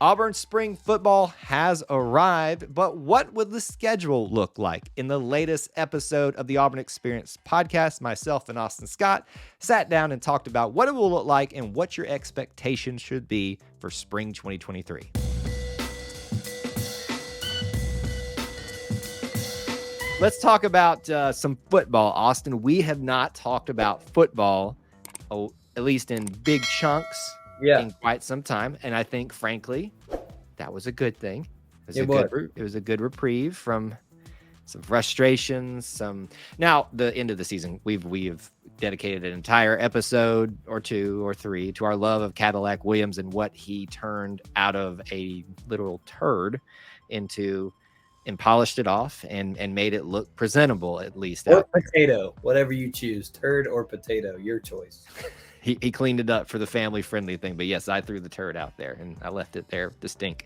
Auburn spring football has arrived, but what would the schedule look like? In the latest episode of the Auburn Experience podcast, myself and Austin Scott sat down and talked about what it will look like and what your expectations should be for spring 2023. Let's talk about some football, Austin. We have not talked about football, at least in big chunks, in quite some time. And I think, frankly, that was a good thing. It was a good reprieve from some frustrations. Now, the end of the season, we've dedicated an entire episode or two or three to our love of Cadillac Williams and what he turned out of a literal turd into, and polished it off and made it look presentable, at least. Or potato, whatever you choose, turd or potato, your choice. He cleaned it up for the family-friendly thing, but yes, I threw the turd out there and I left it there to stink.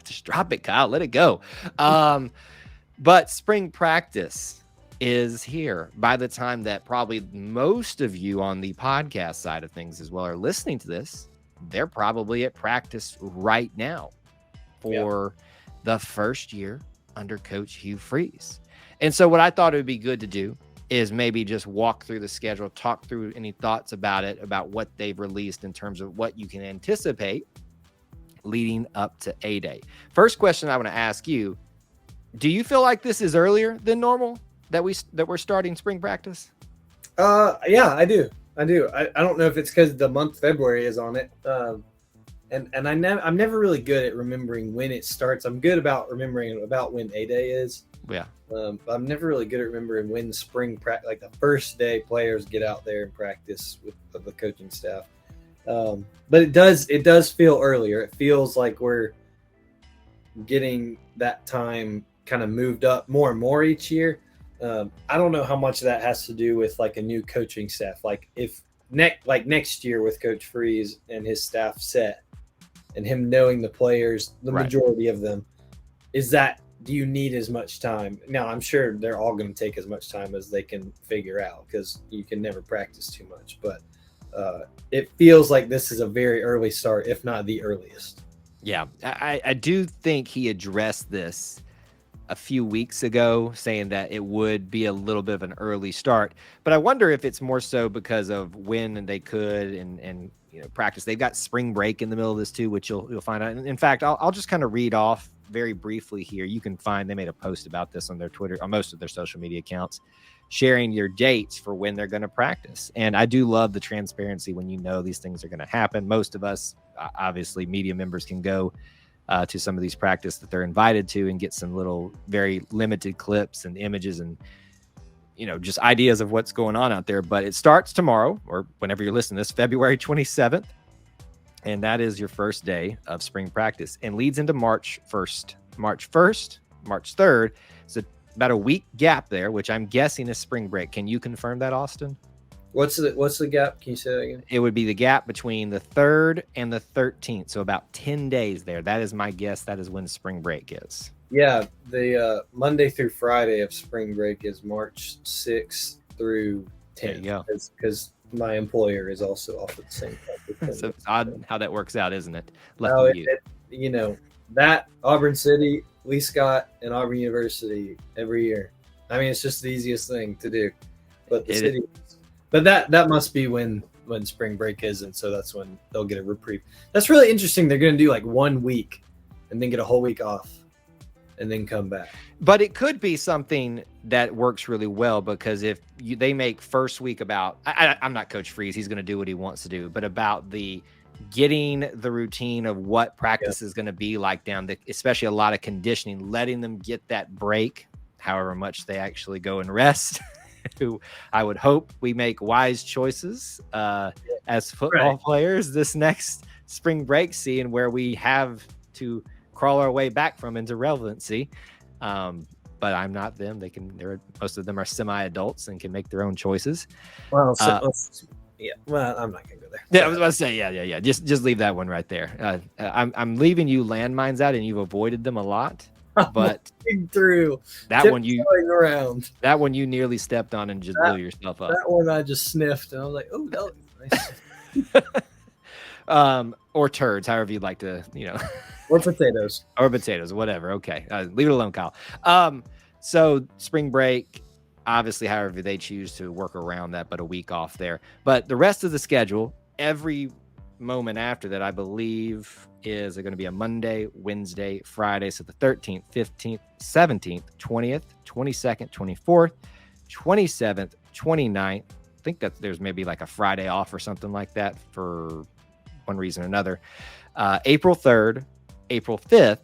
Just drop it, Kyle. Let it go. But spring practice is here. By the time that probably most of you on the podcast side of things as well are listening to this, they're probably at practice right now for the first year under Coach Hugh Freeze. And so what I thought it would be good to do is maybe just walk through the schedule, talk through any thoughts about it, about what they've released in terms of what you can anticipate leading up to A-Day. First question I want to ask you, do you feel like this is earlier than normal that we're starting spring practice? Yeah, I do. I don't know if it's because the month February is on it. And I'm never really good at remembering when it starts. I'm good about remembering about when A-Day is. Yeah. I'm never really good at remembering when spring practice, like the first day players get out there and practice with the coaching staff. But it does feel earlier. It feels like we're getting that time kind of moved up more and more each year. I don't know how much of that has to do with like a new coaching staff. Like if next year with Coach Freeze and his staff set and him knowing the players, the majority of them, do you need as much time? Now, I'm sure they're all going to take as much time as they can figure out because you can never practice too much. But it feels like this is a very early start, if not the earliest. Yeah, I do think he addressed this a few weeks ago, saying that it would be a little bit of an early start. But I wonder if it's more so because of when they could and practice. They've got spring break in the middle of this too, which you'll find out. In fact, I'll just kind of read off very briefly here. You can find, they made a post about this on their Twitter, on most of their social media accounts, sharing your dates for when they're going to practice. And I do love the transparency when these things are going to happen. Most of us, obviously media members, can go to some of these practice that they're invited to and get some little very limited clips and images and just ideas of what's going on out there. But it starts tomorrow, or whenever you're listening to this, February 27th. And that is your first day of spring practice and leads into March 1st, March 3rd. So about a week gap there, which I'm guessing is spring break. Can you confirm that, Austin? What's the gap? Can you say that again? It would be the gap between the 3rd and the 13th. So about 10 days there. That is my guess. That is when spring break is. Yeah. The Monday through Friday of spring break is March 6th through 10th. There you go. Because my employer is also off at the same time. So it's odd how that works out, isn't it? That Auburn City, Lee Scott, and Auburn University every year. I mean, it's just the easiest thing to do. But that must be when spring break is, and so that's when they'll get a reprieve. That's really interesting. They're going to do like 1 week and then get a whole week off and then come back. But it could be something that works really well, because if they make first week about, I'm not Coach Freeze, he's going to do what he wants to do, but about the getting the routine of what practice is going to be like down there, especially a lot of conditioning, letting them get that break, however much they actually go and rest. Who I would hope we make wise choices as football players this next spring break, seeing where we have to crawl our way back from into relevancy. But I'm not them. Most of them are semi-adults and can make their own choices. Well, well, I'm not gonna go there. Yeah, I was about to say, yeah. Just leave that one right there. I'm leaving you landmines out, and you've avoided them a lot. But through that one around. That one you nearly stepped on and just blew yourself up. That one I just sniffed, and I was like, "Oh, that was nice." Or turds, however you'd like to, Or potatoes. or potatoes, whatever. Okay. Leave it alone, Kyle. So spring break, obviously, however they choose to work around that, but a week off there. But the rest of the schedule, every moment after that, I believe, is going to be a Monday, Wednesday, Friday. So the 13th, 15th, 17th, 20th, 22nd, 24th, 27th, 29th. I think that there's maybe like a Friday off or something like that for one reason or another. April 3rd, April 5th,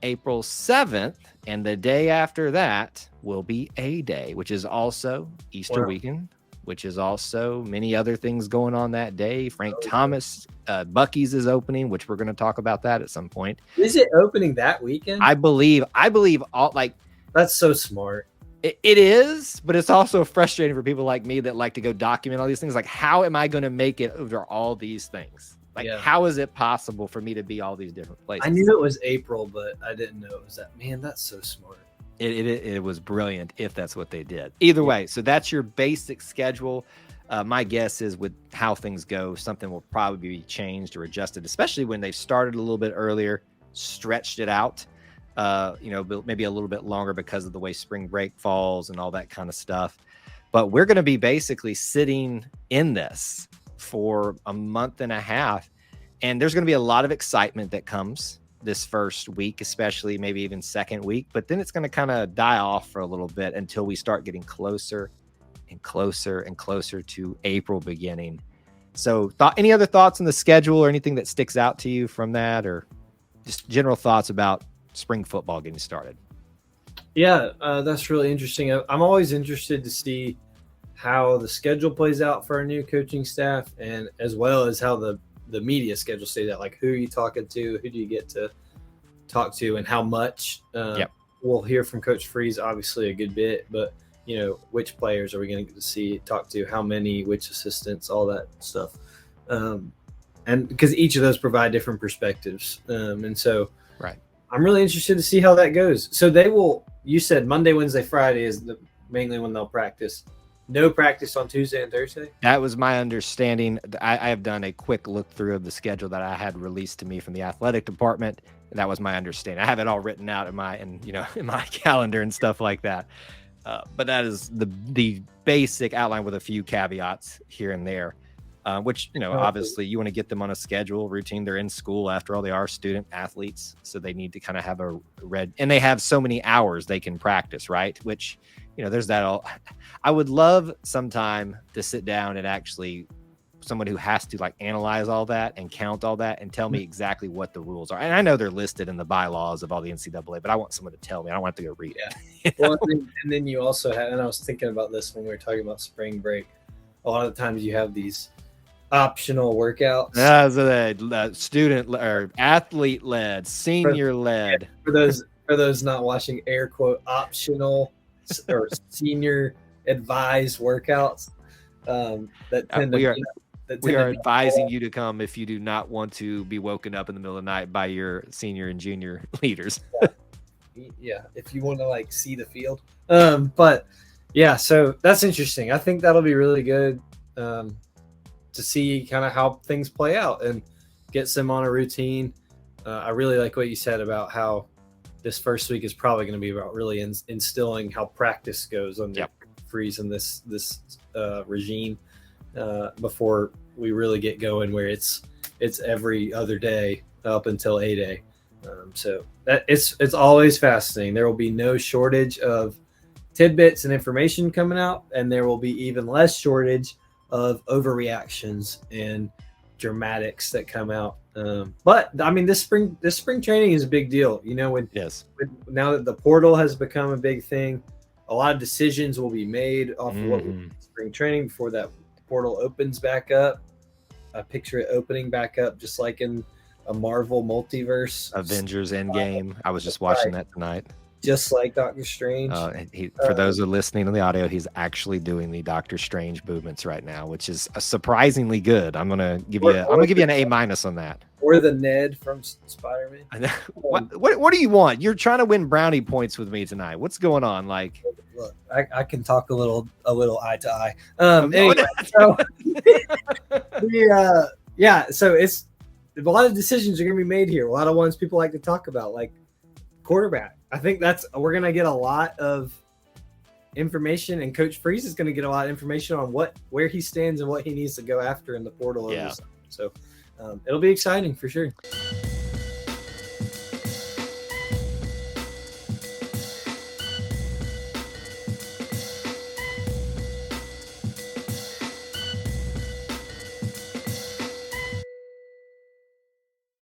April 7th, and the day after that will be A Day, which is also Easter weekend, which is also many other things going on that day. Frank Thomas, Buc-ee's is opening, which we're going to talk about that at some point. Is it opening that weekend? I believe all that's so smart. It is, but it's also frustrating for people like me that like to go document all these things. Like, how am I going to make it over all these things? Like, how is it possible for me to be all these different places? I knew it was April, but I didn't know it was that. Man, that's so smart. It was brilliant if that's what they did. Either way, so that's your basic schedule. My guess is with how things go, something will probably be changed or adjusted, especially when they've started a little bit earlier, stretched it out, maybe a little bit longer because of the way spring break falls and all that kind of stuff. But we're going to be basically sitting in this for a month and a half. And there's going to be a lot of excitement that comes this first week, especially maybe even second week. But then it's going to kind of die off for a little bit until we start getting closer and closer and closer to April beginning. So any other thoughts on the schedule or anything that sticks out to you from that, or just general thoughts about spring football getting started? Yeah, that's really interesting. I'm always interested to see how the schedule plays out for our new coaching staff, and as well as how the media schedule stays out. Like, who are you talking to? Who do you get to talk to, and how much? We'll hear from Coach Freeze, obviously, a good bit, but which players are we going to get to see, talk to, how many, which assistants, all that stuff. And because each of those provide different perspectives. And so right. I'm really interested to see how that goes. So you said Monday, Wednesday, Friday is mainly when they'll practice. No practice on Tuesday and Thursday? That was my understanding. I have done a quick look through of the schedule that I had released to me from the athletic department. And that was my understanding. I have it all written out in my calendar and stuff like that. But that is the basic outline with a few caveats here and there, which, obviously you want to get them on a schedule, routine. They're in school. After all, they are student athletes. So they need to kind of have and they have so many hours they can practice, right? Which, there's that all. I would love sometime to sit down and actually someone who has to analyze all that and count all that and tell me exactly what the rules are. And I know they're listed in the bylaws of all the NCAA, but I want someone to tell me. I don't want to go read it. Well, and then you also have, and I was thinking about this when we were talking about spring break, a lot of the times you have these optional workouts. So student or athlete led, senior led. For those not watching, air quote, optional or senior advised workouts. We are advising you to come if you do not want to be woken up in the middle of the night by your senior and junior leaders. Yeah, if you want to see the field. But yeah, so that's interesting. I think that'll be really good to see kind of how things play out and get them on a routine. I really like what you said about how this first week is probably going to be about really instilling how practice goes under Freeze and this regime before we really get going, where it's every other day up until A Day. So that it's always fascinating. There will be no shortage of tidbits and information coming out, and there will be even less shortage of overreactions and dramatics that come out. But I mean, this spring training is a big deal. Now that the portal has become a big thing, a lot of decisions will be made off of what spring training before that portal opens back up. I picture it opening back up just like in a Marvel multiverse. Avengers Endgame. I was just watching that tonight. Just like Doctor Strange. For those who are listening on the audio, he's actually doing the Doctor Strange movements right now, which is surprisingly good. I'm gonna give you an A- on that. Or the Ned from Spider-Man. What do you want? You're trying to win brownie points with me tonight. What's going on? Look, I can talk a little eye to eye. Anyway, so so a lot of decisions are going to be made here. A lot of ones people like to talk about, like quarterback. I think we're going to get a lot of information, and Coach Freeze is going to get a lot of information on where he stands and what he needs to go after in the portal. Yeah. So it'll be exciting for sure.